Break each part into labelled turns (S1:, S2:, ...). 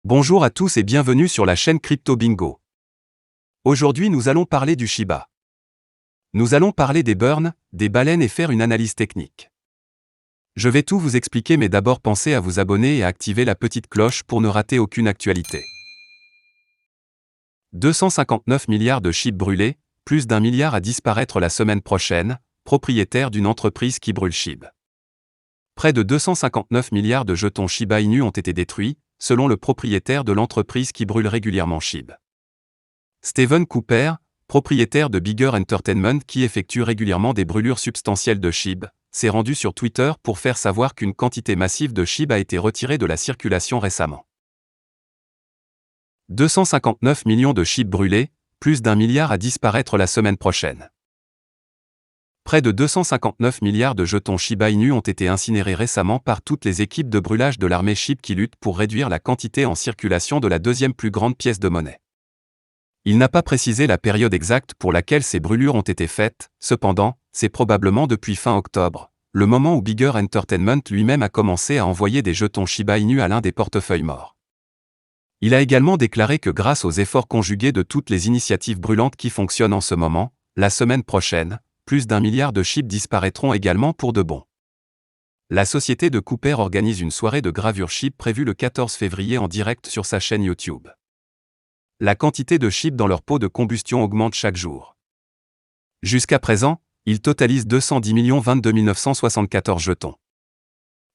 S1: Bonjour à tous et bienvenue sur la chaîne Crypto Bingo. Aujourd'hui nous allons parler du Shiba. Nous allons parler des burns, des baleines et faire une analyse technique. Je vais tout vous expliquer mais d'abord pensez à vous abonner et à activer la petite cloche pour ne rater aucune actualité. 259 milliards de SHIB brûlés, plus d'1 milliard à disparaître la semaine prochaine, propriétaire d'une entreprise qui brûle SHIB. Près de 259 milliards de jetons Shiba Inu ont été détruits, selon le propriétaire de l'entreprise qui brûle régulièrement SHIB. Steven Cooper, propriétaire de Bigger Entertainment qui effectue régulièrement des brûlures substantielles de SHIB, s'est rendu sur Twitter pour faire savoir qu'une quantité massive de SHIB a été retirée de la circulation récemment. 259 millions de SHIB brûlés, plus d'1 milliard à disparaître la semaine prochaine. Près de 259 milliards de jetons Shiba Inu ont été incinérés récemment par toutes les équipes de brûlage de l'armée SHIB qui luttent pour réduire la quantité en circulation de la deuxième plus grande pièce de monnaie. Il n'a pas précisé la période exacte pour laquelle ces brûlures ont été faites, cependant, c'est probablement depuis fin octobre, le moment où Bigger Entertainment lui-même a commencé à envoyer des jetons Shiba Inu à l'un des portefeuilles morts. Il a également déclaré que grâce aux efforts conjugués de toutes les initiatives brûlantes qui fonctionnent en ce moment, la semaine prochaine, plus d'1 milliard de SHIB disparaîtront également pour de bon. La société de Cooper organise une soirée de gravure SHIB prévue le 14 février en direct sur sa chaîne YouTube. La quantité de SHIB dans leur pot de combustion augmente chaque jour. Jusqu'à présent, ils totalisent 210 022 974 jetons.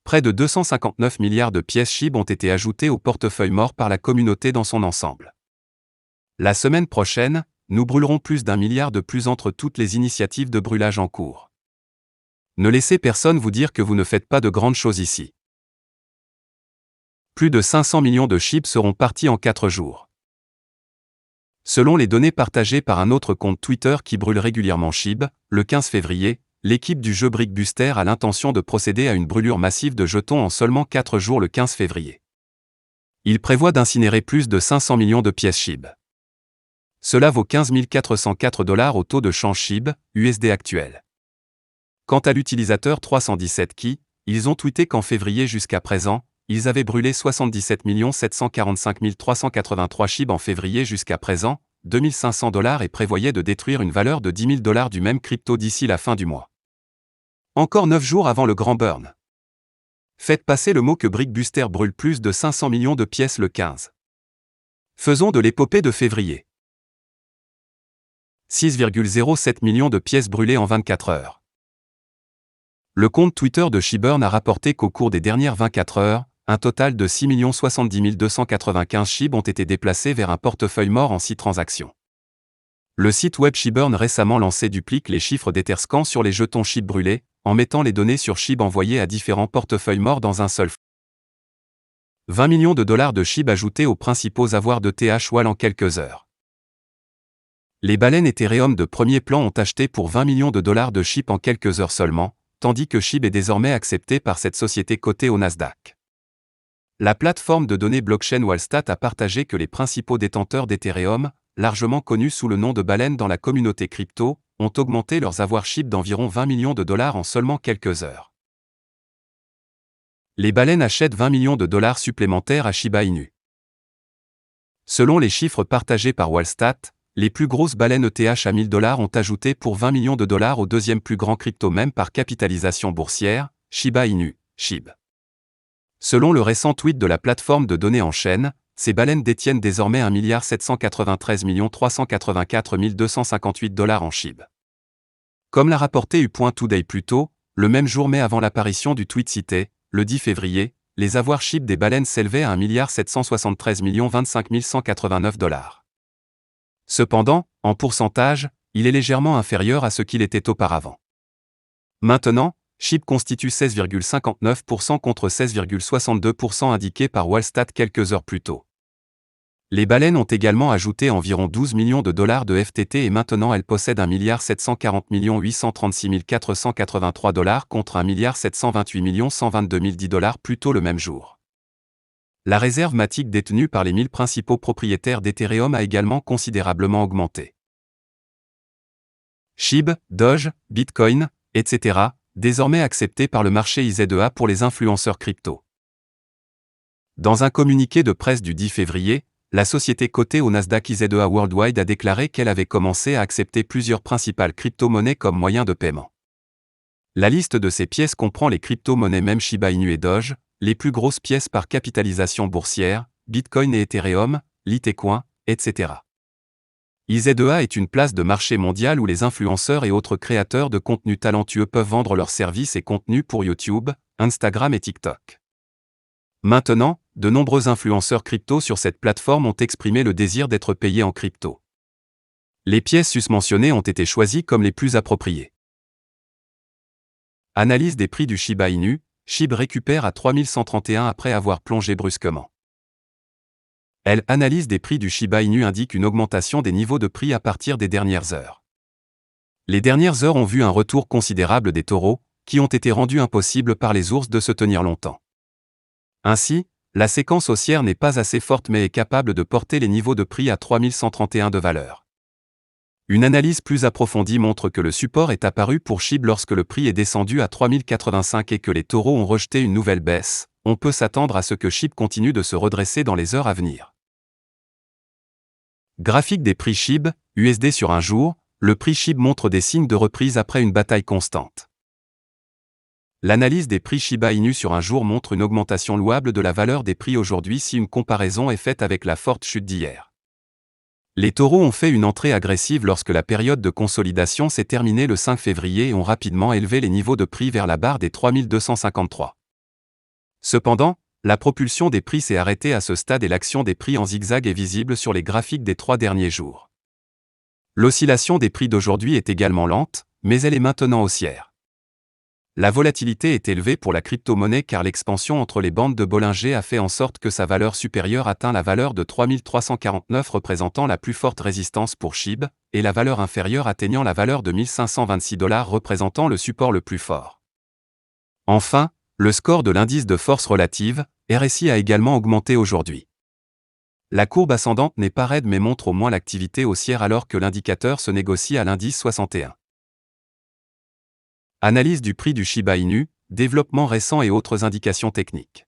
S1: Près de 259 milliards de pièces SHIB ont été ajoutées au portefeuille mort par la communauté dans son ensemble. La semaine prochaine, nous brûlerons plus d'1 milliard de plus entre toutes les initiatives de brûlage en cours. Ne laissez personne vous dire que vous ne faites pas de grandes choses ici. Plus de 500 millions de SHIB seront partis en 4 jours. Selon les données partagées par un autre compte Twitter qui brûle régulièrement SHIB, le 15 février, l'équipe du jeu Brickbuster a l'intention de procéder à une brûlure massive de jetons en seulement 4 jours le 15 février. Il prévoit d'incinérer plus de 500 millions de pièces SHIB. Cela vaut 15 404 $ au taux de change SHIB, USD actuel. Quant à l'utilisateur 317 qui, ils ont tweeté qu'en février jusqu'à présent, ils avaient brûlé 77 745 383 SHIB en février jusqu'à présent, 2500 $ et prévoyaient de détruire une valeur de 10 000 $ du même crypto d'ici la fin du mois. Encore 9 jours avant le grand burn. Faites passer le mot que Brickbuster brûle plus de 500 millions de pièces le 15. Faisons de l'épopée de février. 6,07 millions de pièces brûlées en 24 heures. Le compte Twitter de SHIBurn a rapporté qu'au cours des dernières 24 heures, un total de 6 070 295 SHIB ont été déplacés vers un portefeuille mort en 6 transactions. Le site web SHIBurn récemment lancé duplique les chiffres d'Etherscan sur les jetons SHIB brûlés, en mettant les données sur SHIB envoyées à différents portefeuilles morts dans un seul flux. 20 millions de dollars de SHIB ajoutés aux principaux avoirs de TH-Wall en quelques heures. Les baleines Ethereum de premier plan ont acheté pour 20 millions de dollars de SHIB en quelques heures seulement, tandis que SHIB est désormais accepté par cette société cotée au Nasdaq. La plateforme de données blockchain Wallstat a partagé que les principaux détenteurs d'Ethereum, largement connus sous le nom de baleines dans la communauté crypto, ont augmenté leurs avoirs SHIB d'environ 20 millions de dollars en seulement quelques heures. Les baleines achètent 20 millions de dollars supplémentaires à Shiba Inu. Selon les chiffres partagés par Wallstat, les plus grosses baleines ETH à 1000 $ ont ajouté pour 20 millions de dollars au deuxième plus grand crypto même par capitalisation boursière, Shiba Inu, SHIB. Selon le récent tweet de la plateforme de données en chaîne, ces baleines détiennent désormais 1 793 384 258 $ en SHIB. Comme l'a rapporté U.Today plus tôt, le même jour mais avant l'apparition du tweet cité, le 10 février, les avoirs SHIB des baleines s'élevaient à 1 773 25 189 $. Cependant, en pourcentage, il est légèrement inférieur à ce qu'il était auparavant. Maintenant, SHIB constitue 16,59% contre 16,62% indiqué par Wallstat quelques heures plus tôt. Les baleines ont également ajouté environ 12 millions de dollars de FTT et maintenant elles possèdent 1 740 836 483 $ contre 1 728 122 010 $ plus tôt le même jour. La réserve matic détenue par les 1000 principaux propriétaires d'Ethereum a également considérablement augmenté. SHIB, Doge, Bitcoin, etc., désormais acceptés par le marché IZEA pour les influenceurs crypto. Dans un communiqué de presse du 10 février, la société cotée au Nasdaq IZEA Worldwide a déclaré qu'elle avait commencé à accepter plusieurs principales crypto-monnaies comme moyen de paiement. La liste de ces pièces comprend les crypto-monnaies même Shiba Inu et Doge, les plus grosses pièces par capitalisation boursière, Bitcoin et Ethereum, Litecoin, etc. IZEA est une place de marché mondiale où les influenceurs et autres créateurs de contenu talentueux peuvent vendre leurs services et contenus pour YouTube, Instagram et TikTok. Maintenant, de nombreux influenceurs crypto sur cette plateforme ont exprimé le désir d'être payés en crypto. Les pièces susmentionnées ont été choisies comme les plus appropriées. Analyse des prix du Shiba Inu, SHIB récupère à 3131 après avoir plongé brusquement. L'analyse des prix du Shiba Inu indique une augmentation des niveaux de prix à partir des dernières heures. Les dernières heures ont vu un retour considérable des taureaux, qui ont été rendus impossibles par les ours de se tenir longtemps. Ainsi, la séquence haussière n'est pas assez forte mais est capable de porter les niveaux de prix à 3131 de valeur. Une analyse plus approfondie montre que le support est apparu pour SHIB lorsque le prix est descendu à 3085 et que les taureaux ont rejeté une nouvelle baisse. On peut s'attendre à ce que SHIB continue de se redresser dans les heures à venir. Graphique des prix SHIB, USD sur un jour, le prix SHIB montre des signes de reprise après une bataille constante. L'analyse des prix Shiba Inu sur un jour montre une augmentation louable de la valeur des prix aujourd'hui si une comparaison est faite avec la forte chute d'hier. Les taureaux ont fait une entrée agressive lorsque la période de consolidation s'est terminée le 5 février et ont rapidement élevé les niveaux de prix vers la barre des 3253. Cependant, la propulsion des prix s'est arrêtée à ce stade et l'action des prix en zigzag est visible sur les graphiques des 3 derniers jours. L'oscillation des prix d'aujourd'hui est également lente, mais elle est maintenant haussière. La volatilité est élevée pour la crypto-monnaie car l'expansion entre les bandes de Bollinger a fait en sorte que sa valeur supérieure atteint la valeur de 3349 représentant la plus forte résistance pour SHIB, et la valeur inférieure atteignant la valeur de 1526 $ représentant le support le plus fort. Enfin, le score de l'indice de force relative, RSI a également augmenté aujourd'hui. La courbe ascendante n'est pas raide mais montre au moins l'activité haussière alors que l'indicateur se négocie à l'indice 61. Analyse du prix du Shiba Inu, développement récent et autres indications techniques.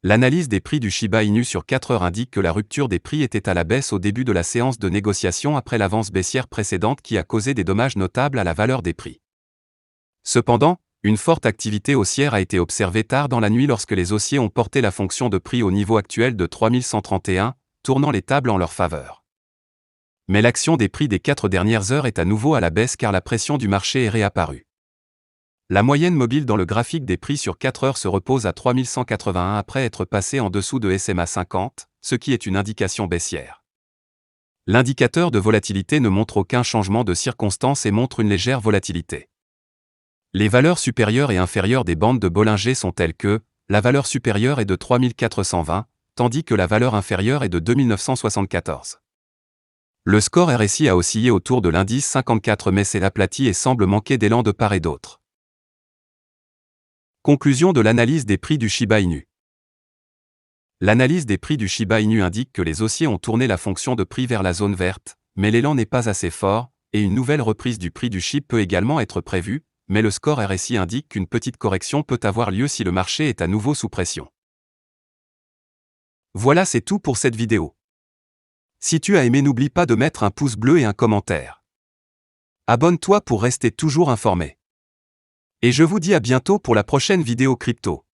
S1: L'analyse des prix du Shiba Inu sur 4 heures indique que la rupture des prix était à la baisse au début de la séance de négociation après l'avance baissière précédente qui a causé des dommages notables à la valeur des prix. Cependant, une forte activité haussière a été observée tard dans la nuit lorsque les haussiers ont porté la fonction de prix au niveau actuel de 3131, tournant les tables en leur faveur. Mais l'action des prix des 4 dernières heures est à nouveau à la baisse car la pression du marché est réapparue. La moyenne mobile dans le graphique des prix sur 4 heures se repose à 3181 après être passé en dessous de SMA 50, ce qui est une indication baissière. L'indicateur de volatilité ne montre aucun changement de circonstance et montre une légère volatilité. Les valeurs supérieures et inférieures des bandes de Bollinger sont telles que, la valeur supérieure est de 3420, tandis que la valeur inférieure est de 2974. Le score RSI a oscillé autour de l'indice 54 mais s'est aplati et semble manquer d'élan de part et d'autre. Conclusion de l'analyse des prix du Shiba Inu. L'analyse des prix du Shiba Inu indique que les haussiers ont tourné la fonction de prix vers la zone verte, mais l'élan n'est pas assez fort, et une nouvelle reprise du prix du SHIB peut également être prévue, mais le score RSI indique qu'une petite correction peut avoir lieu si le marché est à nouveau sous pression. Voilà, c'est tout pour cette vidéo. Si tu as aimé, n'oublie pas de mettre un pouce bleu et un commentaire. Abonne-toi pour rester toujours informé. Et je vous dis à bientôt pour la prochaine vidéo crypto.